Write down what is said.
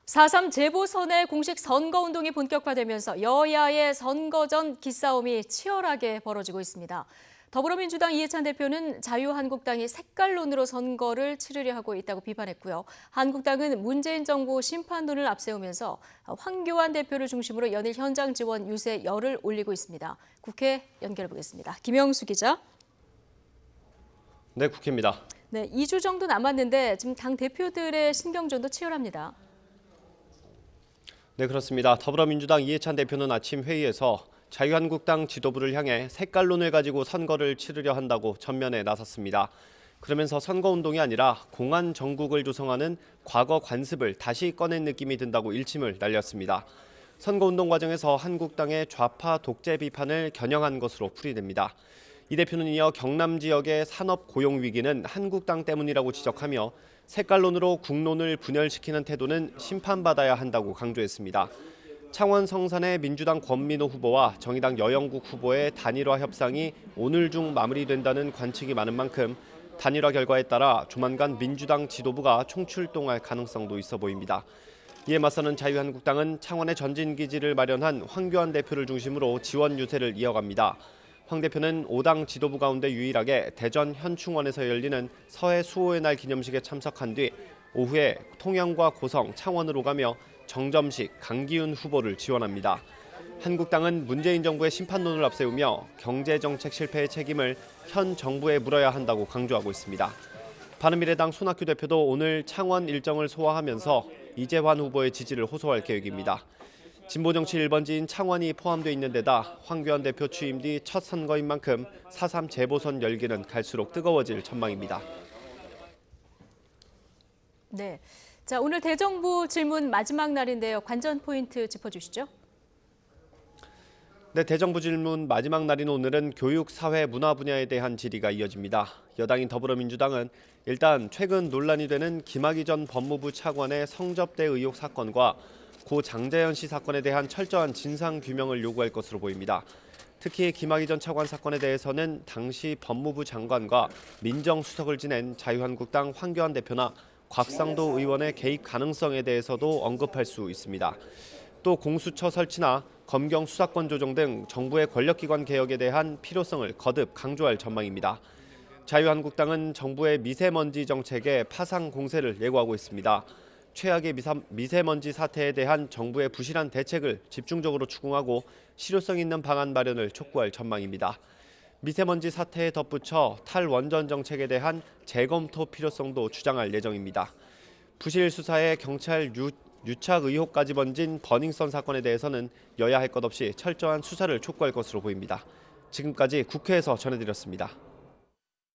4.3 재보선의 공식 선거운동이 본격화되면서 여야의 선거 전 기싸움이 치열하게 벌어지고 있습니다. 더불어민주당 이해찬 대표는 자유한국당이 색깔론으로 선거를 치르려 하고 있다고 비판했고요. 한국당은 문재인 정부 심판론을 앞세우면서 황교안 대표를 중심으로 연일 현장 지원 유세 열을 올리고 있습니다. 국회 연결해 보겠습니다. 김영수 기자. 네, 국회입니다. 네, 2주 정도 남았는데 지금 당 대표들의 신경전도 치열합니다. 네, 그렇습니다. 더불어민주당 이해찬 대표는 아침 회의에서 자유한국당 지도부를 향해 색깔론을 가지고 선거를 치르려 한다고 전면에 나섰습니다. 그러면서 선거운동이 아니라 공안 정국을 조성하는 과거 관습을 다시 꺼낸 느낌이 든다고 일침을 날렸습니다. 선거운동 과정에서 한국당의 좌파 독재 비판을 겨냥한 것으로 풀이됩니다. 이 대표는 이어 경남 지역의 산업 고용 위기는 한국당 때문이라고 지적하며 색깔론으로 국론을 분열시키는 태도는 심판받아야 한다고 강조했습니다. 창원 성산의 민주당 권민호 후보와 정의당 여영국 후보의 단일화 협상이 오늘 중 마무리된다는 관측이 많은 만큼 단일화 결과에 따라 조만간 민주당 지도부가 총출동할 가능성도 있어 보입니다. 이에 맞서는 자유한국당은 창원에 전진기지를 마련한 황교안 대표를 중심으로 지원 유세를 이어갑니다. 황 대표는 5당 지도부 가운데 유일하게 대전 현충원에서 열리는 서해 수호의 날 기념식에 참석한 뒤 오후에 통영과 고성, 창원으로 가며 정점식 강기훈 후보를 지원합니다. 한국당은 문재인 정부의 심판론을 앞세우며 경제정책 실패의 책임을 현 정부에 물어야 한다고 강조하고 있습니다. 바른미래당 손학규 대표도 오늘 창원 일정을 소화하면서 이재환 후보의 지지를 호소할 계획입니다. 진보정치 1번지인 창원이 포함돼 있는 데다 황교안 대표 취임 뒤 첫 선거인 만큼 4.3 재보선 열기는 갈수록 뜨거워질 전망입니다. 네, 자 오늘 대정부 질문 마지막 날인데요. 관전 포인트 짚어주시죠. 네, 대정부 질문 마지막 날인 오늘은 교육, 사회, 문화 분야에 대한 질의가 이어집니다. 여당인 더불어민주당은 일단 최근 논란이 되는 김학의 전 법무부 차관의 성접대 의혹 사건과 고 장자연 씨 사건에 대한 철저한 진상 규명을 요구할 것으로 보입니다. 특히 김학의 전 차관 사건에 대해서는 당시 법무부 장관과 민정수석을 지낸 자유한국당 황교안 대표나 곽상도 의원의 개입 가능성에 대해서도 언급할 수 있습니다. 또 공수처 설치나 검경 수사권 조정 등 정부의 권력기관 개혁에 대한 필요성을 거듭 강조할 전망입니다. 자유한국당은 정부의 미세먼지 정책에 파상 공세를 예고하고 있습니다. 최악의 미세먼지 사태에 대한 정부의 부실한 대책을 집중적으로 추궁하고 실효성 있는 방안 마련을 촉구할 전망입니다. 미세먼지 사태에 덧붙여 탈원전 정책에 대한 재검토 필요성도 주장할 예정입니다. 부실 수사에 경찰 유착 의혹까지 번진 버닝썬 사건에 대해서는 여야 할 것 없이 철저한 수사를 촉구할 것으로 보입니다. 지금까지 국회에서 전해드렸습니다.